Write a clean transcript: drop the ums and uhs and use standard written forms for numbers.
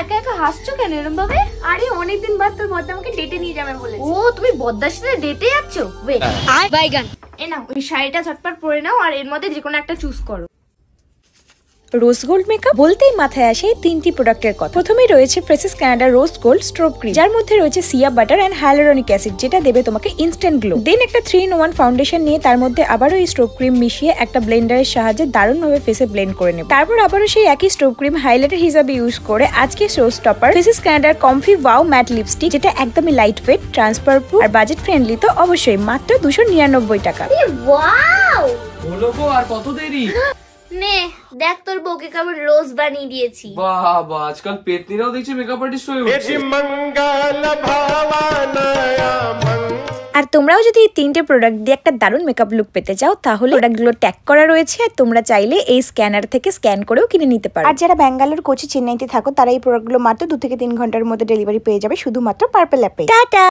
একা একা হাসছো কেন এরকম ভাবে? আরে অনেকদিন বাদ তোর বদ্দা আমাকে ডেটে নিয়ে যাবে বলেছে। ও তুমি বদ্দার সাথে ডেটে যাচ্ছ? ওয়েট, আর বাইগান এ নাও ওই শাড়িটা ঝটপট পরে নাও আর এর মধ্যে যে কোনো একটা চুজ করো। রোজ গোল্ড মেকআপ বলতেই মাথায় আসে তিনটি প্রোডাক্টের কথা। প্রথমেই রয়েছে phrases Canada rose gold strobe cream, যার মধ্যে রয়েছে সিয়া বাটার এন্ড হাইয়ালুরনিক অ্যাসিড, যেটা দেবে তোমাকে ইনস্ট্যান্ট গ্লো। দেন একটা 3-in-1 ফাউন্ডেশন নিয়ে তার মধ্যে আবারও এই স্ট্রোব ক্রিম মিশিয়ে একটা ব্লেন্ডারের সাহায্যে দারুণভাবে ফেসে ব্লেন্ড করে নেবে। তারপর আবারও সেই একই স্ট্রোব ক্রিম হাইলাইটার হিসাবে ইউজ করে আজকে শো স্টপার ফ্রেসেস কানাডার কমফি ওয়াও ম্যাট লিপস্টিক, যেটা একদমই লাইট ওয়েট, ট্রান্সফার প্রুফ আর বাজেট ফ্রেন্ডলি, তো অবশ্যই মাত্র 299 টাকা। ওয়াও, বলো গো আর কত দেরি? নে দেখ তোর বউকে কেমন রোজ বানিয়ে দিয়েছি। বাবা আজকাল পেতনিরাও দেখছি মেকআপ আর্টিস্ট হয়ে উঠছে। আর তোমরাও যদি এই তিনটে প্রোডাক্ট দিয়ে একটা দারুণ মেকআপ লুক পেতে চাও, তাহলে প্রোডাক্টগুলো ট্যাগ করা রয়েছে আর তোমরা চাইলে এই স্ক্যানার থেকে স্ক্যান করেও কিনে নিতে পারো। আর যারা ব্যাঙ্গালোর, কোচি, চেন্নাইতে থাকো তারা এই প্রোডাক্টগুলো মাত্র 2 থেকে 3 ঘন্টার মধ্যে ডেলিভারি পেয়ে যাবে শুধুমাত্র পার্পল অ্যাপে। টাটা।